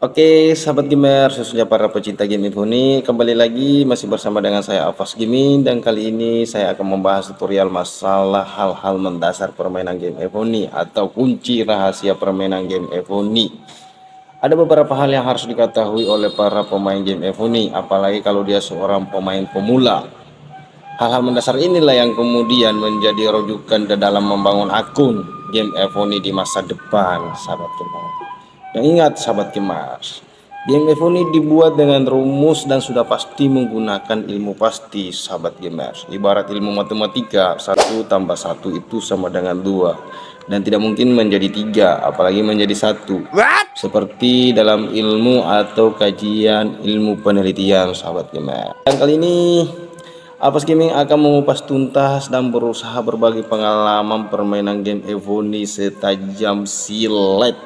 Oke, sahabat gamer, khususnya para pecinta game Evoni, kembali lagi masih bersama dengan saya Alphas Gaming, dan kali ini saya akan membahas tutorial masalah hal-hal mendasar permainan game Evoni atau kunci rahasia permainan game Evoni. Ada beberapa hal yang harus diketahui oleh para pemain game Evoni, apalagi kalau dia seorang pemain pemula. Hal-hal mendasar inilah yang kemudian menjadi rujukan ke dalam membangun akun game Evoni di masa depan, sahabat gamer. Dan ingat sahabat Kemars, game Evoni dibuat dengan rumus dan sudah pasti menggunakan ilmu pasti sahabat Kemars. Ibarat ilmu matematika, 1 tambah 1 itu sama dengan 2, dan tidak mungkin menjadi 3, apalagi menjadi 1. Seperti dalam ilmu atau kajian ilmu penelitian sahabat Kemars. Dan kali ini Alphas Gaming akan mengupas tuntas dan berusaha berbagi pengalaman permainan game Evoni setajam silet.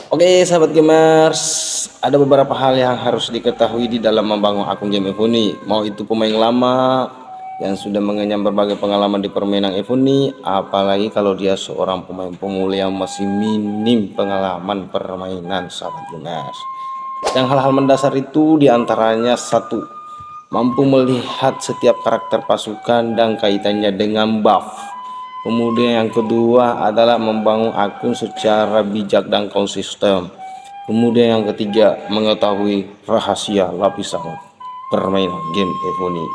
Oke sahabat gamers, ada beberapa hal yang harus diketahui di dalam membangun akun game Evoni. Mau itu pemain lama yang sudah mengenyam berbagai pengalaman di permainan Evoni, apalagi kalau dia seorang pemain pemula yang masih minim pengalaman permainan sahabat gamers. Yang hal-hal mendasar itu diantaranya: 1. Mampu melihat setiap karakter pasukan dan kaitannya dengan buff. Kemudian yang kedua adalah membangun akun secara bijak dan konsisten. Kemudian yang ketiga, mengetahui rahasia lapisan permainan game Evoni.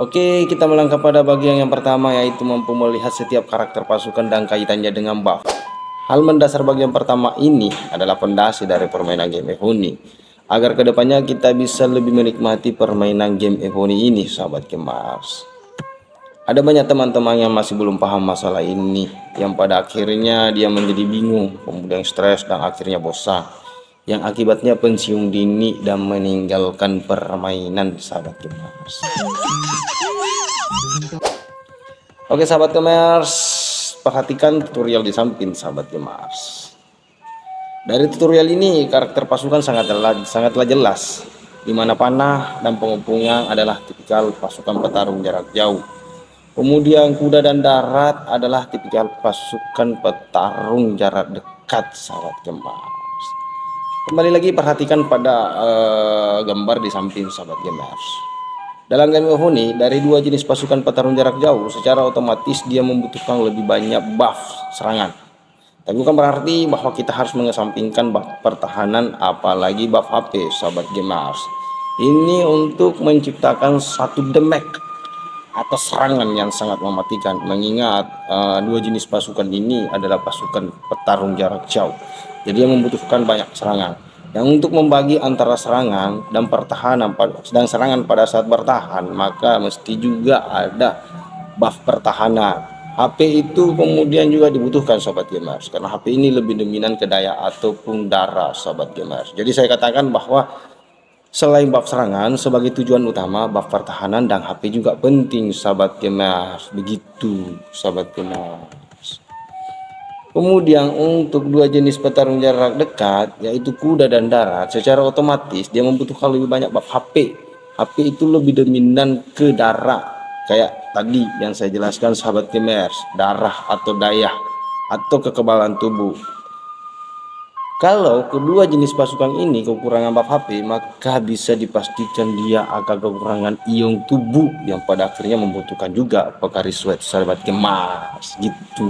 Oke, kita melangkah pada bagian yang pertama, yaitu mampu melihat setiap karakter pasukan dan kaitannya dengan buff. Hal mendasar bagian pertama ini adalah fondasi dari permainan game Evoni, agar kedepannya kita bisa lebih menikmati permainan game Evoni ini sahabat Kemars. Ada banyak teman-teman yang masih belum paham masalah ini, yang pada akhirnya dia menjadi bingung, kemudian stres dan akhirnya bosan, yang akibatnya pensiun dini dan meninggalkan permainan sahabat gamers. Oke sahabat gamers, perhatikan tutorial di samping sahabat gamers. Dari tutorial ini karakter pasukan sangatlah jelas, di mana panah dan pengepungan adalah tipikal pasukan petarung jarak jauh. Kemudian kuda dan darat adalah tipikal pasukan petarung jarak dekat sahabat gamers. Kembali lagi perhatikan pada gambar di samping sahabat gamers. Dalam game Evoni, dari dua jenis pasukan petarung jarak jauh, secara otomatis dia membutuhkan lebih banyak buff serangan. Tapi bukan berarti bahwa kita harus mengesampingkan buff pertahanan, apalagi buff HP sahabat gamers. Ini untuk menciptakan satu damage atau serangan yang sangat mematikan, mengingat dua jenis pasukan ini adalah pasukan petarung jarak jauh, jadi yang membutuhkan banyak serangan. Yang untuk membagi antara serangan dan pertahanan dan serangan pada saat bertahan, maka mesti juga ada buff pertahanan. HP itu kemudian juga dibutuhkan sobat gamers, karena HP ini lebih dominan ke daya ataupun darah sobat gamers. Jadi saya katakan bahwa selain buff serangan, sebagai tujuan utama buff pertahanan dan HP juga penting sahabat gamers. Begitu sahabat gamers. Kemudian untuk dua jenis petarung jarak dekat, yaitu kuda dan darat, secara otomatis dia membutuhkan lebih banyak buff HP. HP itu lebih dominan ke darah, kayak tadi yang saya jelaskan sahabat gamers, darah atau daya atau kekebalan tubuh. Kalau kedua jenis pasukan ini kekurangan buff HP, maka bisa dipastikan dia akan kekurangan ion tubuh, yang pada akhirnya membutuhkan juga Pocari Sweat sahabat gemas gitu.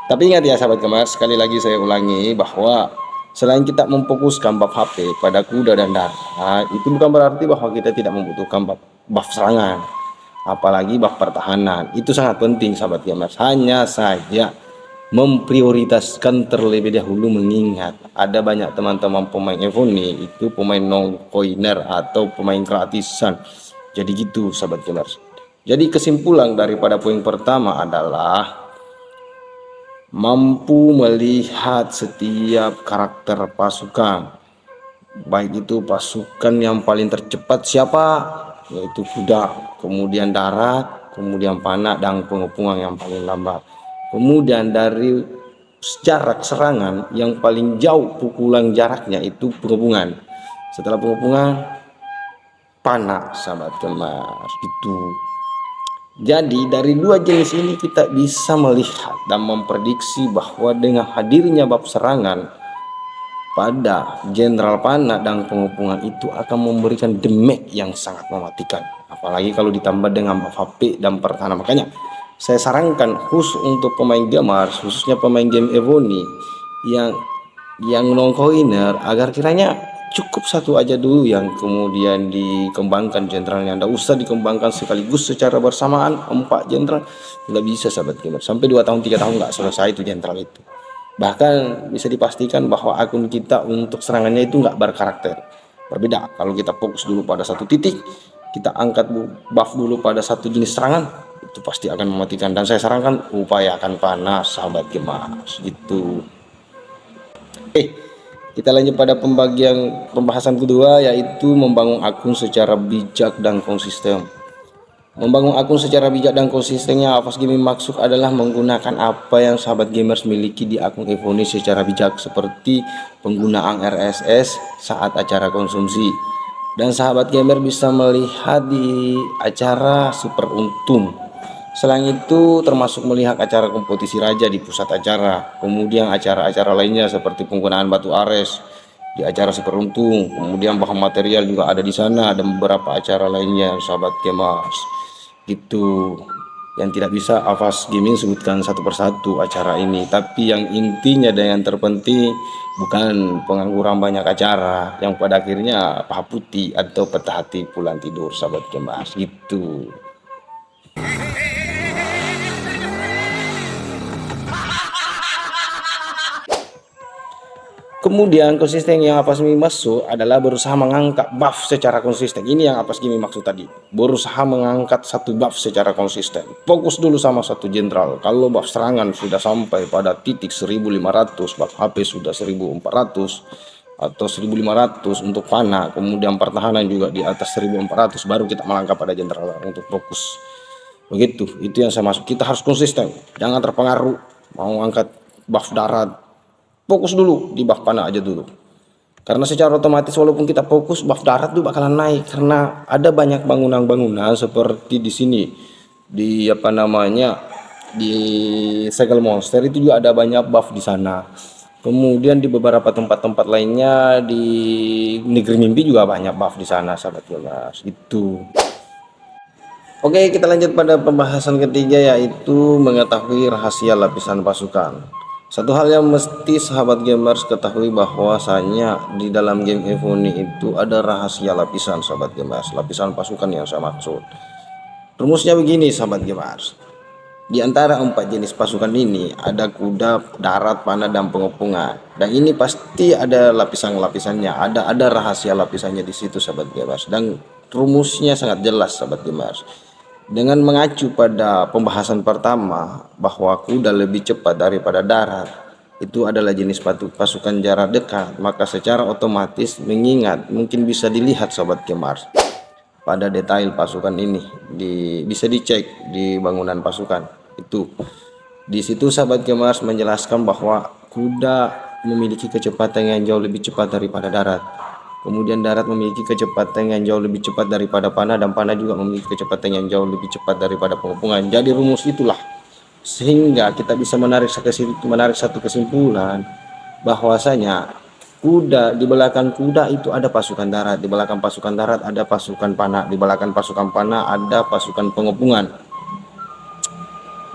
Tapi ingat ya sahabat gemas, sekali lagi saya ulangi bahwa selain kita memfokuskan buff HP pada kuda dan darat, itu bukan berarti bahwa kita tidak membutuhkan buff serangan, apalagi buff pertahanan. Itu sangat penting sahabat gamers. Hanya saja memprioritaskan terlebih dahulu, mengingat ada banyak teman-teman pemain Evoni itu pemain non coiner atau pemain gratisan. Jadi gitu sahabat gamers. Jadi kesimpulan daripada poin pertama adalah mampu melihat setiap karakter pasukan, baik itu pasukan yang paling tercepat siapa, yaitu kuda, kemudian darat, kemudian panah dan pengepungan yang paling lambat. Kemudian dari jarak serangan yang paling jauh pukulan jaraknya itu pengepungan. Setelah pengepungan, panah sahabat gamers gitu. Jadi dari dua jenis ini kita bisa melihat dan memprediksi bahwa dengan hadirnya bab serangan pada Jenderal Pana dan pengepungan itu akan memberikan damage yang sangat mematikan, apalagi kalau ditambah dengan buff HP dan pertahanan. Makanya saya sarankan khusus untuk pemain Gamers, khususnya pemain game Evo nih yang non coiner, agar kiranya cukup satu aja dulu yang kemudian dikembangkan jenderalnya. Nggak usah dikembangkan sekaligus secara bersamaan 4 jenderal, nggak bisa sahabat gamer. Sampai 2 tahun 3 tahun nggak selesai itu jenderal itu. Bahkan bisa dipastikan bahwa akun kita untuk serangannya itu nggak berkarakter. Berbeda kalau kita fokus dulu pada satu titik, kita angkat buff dulu pada satu jenis serangan, itu pasti akan mematikan. Dan saya sarankan upayakan panas sahabat gemas gitu. Kita lanjut pada pembahasan kedua, yaitu membangun akun secara bijak dan konsisten. Membangun akun secara bijak dan konsistennya Avas Gaming maksud adalah menggunakan apa yang sahabat gamers miliki di akun Evo ini secara bijak, seperti penggunaan RSS saat acara konsumsi, dan sahabat gamer bisa melihat di acara super untung. Selain itu termasuk melihat acara kompetisi raja di pusat acara, kemudian acara-acara lainnya seperti penggunaan batu ares di acara super untung, kemudian bahan material juga ada di sana, dan beberapa acara lainnya sahabat gamers gitu, yang tidak bisa Avas Gaming sebutkan satu persatu acara ini. Tapi yang intinya dan yang terpenting bukan pengangguran banyak acara yang pada akhirnya paha putih atau patah hati pulang tidur sahabat gamers gitu. Kemudian konsisten yang Avas Gaming maksud adalah berusaha mengangkat buff secara konsisten. Ini yang Avas Gaming maksud tadi, berusaha mengangkat satu buff secara konsisten. Fokus dulu sama satu jenderal. Kalau buff serangan sudah sampai pada titik 1500, buff HP sudah 1400 atau 1500 untuk panah, kemudian pertahanan juga di atas 1400, baru kita melangkah pada jenderal untuk fokus. Begitu, itu yang saya maksud. Kita harus konsisten, jangan terpengaruh mau angkat buff darat. Fokus dulu di buff panah aja dulu, karena secara otomatis walaupun kita fokus, buff darat tuh bakalan naik, karena ada banyak bangunan-bangunan seperti di sini, di apa namanya, di segel monster itu juga ada banyak buff di sana. Kemudian di beberapa tempat-tempat lainnya di negeri mimpi juga banyak buff di sana sahabat gamers itu. Oke, kita lanjut pada pembahasan ketiga, yaitu mengetahui rahasia lapisan pasukan. Satu hal yang mesti sahabat gamers ketahui bahwasanya di dalam game Evo ini itu ada rahasia lapisan sahabat gamers, lapisan pasukan yang saya maksud. Rumusnya begini sahabat gamers. Di antara 4 jenis pasukan ini ada kuda, darat, panah, dan pengepungan. Dan ini pasti ada lapisan-lapisannya, ada rahasia lapisannya di situ sahabat gamers. Dan rumusnya sangat jelas sahabat gamers. Dengan mengacu pada pembahasan pertama bahwa kuda lebih cepat daripada darat, itu adalah jenis pasukan jarak dekat, maka secara otomatis mengingat mungkin bisa dilihat sobat gamers pada detail pasukan ini, bisa dicek di bangunan pasukan itu. Di situ sahabat gamers menjelaskan bahwa kuda memiliki kecepatan yang jauh lebih cepat daripada darat. Kemudian darat memiliki kecepatan yang jauh lebih cepat daripada panah, dan panah juga memiliki kecepatan yang jauh lebih cepat daripada pengepungan. Jadi rumus itulah sehingga kita bisa menarik satu kesimpulan bahwasanya kuda, di belakang kuda itu ada pasukan darat, di belakang pasukan darat ada pasukan panah, di belakang pasukan panah ada pasukan pengepungan.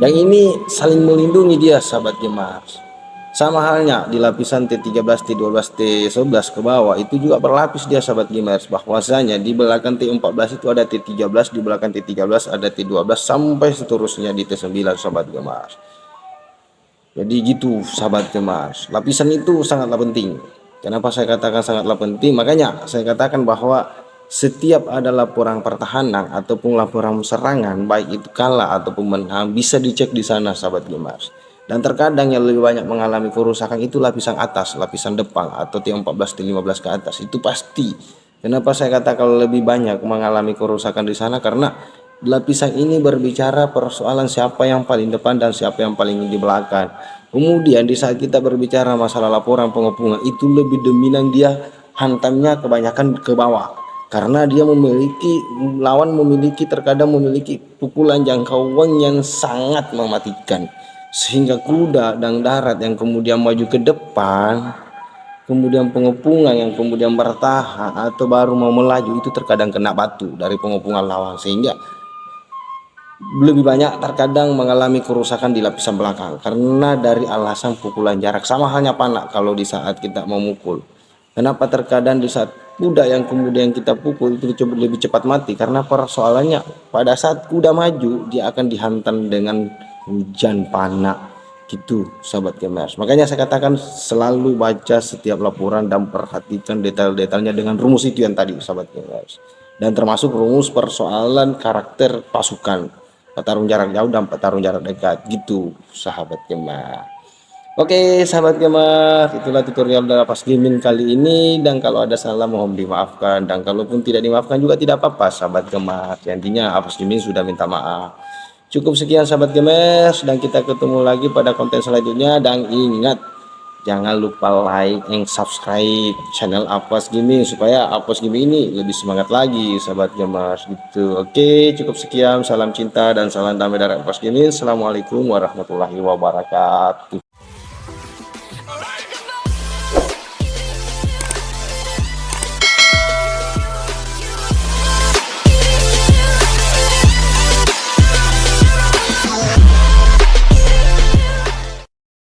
Dan ini saling melindungi dia sahabat gamers. Sama halnya di lapisan T13, T12, T11 ke bawah itu juga berlapis dia sahabat gamers, bahwasanya di belakang T14 itu ada T13, di belakang T13 ada T12 sampai seterusnya di T9 sahabat gamers. Jadi gitu sahabat gamers, lapisan itu sangatlah penting. Kenapa saya katakan sangatlah penting? Makanya saya katakan bahwa setiap ada laporan pertahanan ataupun laporan serangan, baik itu kalah ataupun menang, bisa dicek di sana sahabat gamers. Dan terkadang yang lebih banyak mengalami kerusakan itu lapisan atas, lapisan depan atau T14, T15 ke atas, itu pasti. Kenapa saya katakan lebih banyak mengalami kerusakan di sana? Karena lapisan ini berbicara persoalan siapa yang paling depan dan siapa yang paling di belakang. Kemudian di saat kita berbicara masalah laporan pengepungan, itu lebih dominan dia hantamnya kebanyakan ke bawah. karena dia terkadang memiliki pukulan jangkauan yang sangat mematikan, sehingga kuda dan darat yang kemudian maju ke depan, kemudian pengepungan yang kemudian bertahan atau baru mau melaju itu terkadang kena batu dari pengepungan lawan, sehingga lebih banyak terkadang mengalami kerusakan di lapisan belakang karena dari alasan pukulan jarak. Sama halnya panah kalau di saat kita memukul. Kenapa terkadang di saat kuda yang kemudian kita pukul itu lebih cepat mati? Karena persoalannya pada saat kuda maju dia akan dihantam dengan hujan panah gitu, sahabat gamers. Makanya saya katakan selalu baca setiap laporan dan perhatikan detail-detailnya dengan rumus itu yang tadi, sahabat gamers. Dan termasuk rumus persoalan karakter pasukan, petarung jarak jauh dan petarung jarak dekat gitu, sahabat gamer. Oke sahabat gamer, itulah tutorial dari Pas Gaming kali ini, dan kalau ada salah mohon dimaafkan, dan kalaupun tidak dimaafkan juga tidak apa-apa sahabat gamer. Intinya Pas Gaming sudah minta maaf. Cukup sekian sahabat gamers, dan kita ketemu lagi pada konten selanjutnya. Dan ingat, jangan lupa like and subscribe channel Apas Gaming supaya Apas Gaming ini lebih semangat lagi sahabat gamers gitu. Oke, cukup sekian, salam cinta dan salam damai dari Apas Gaming. Assalamualaikum warahmatullahi wabarakatuh.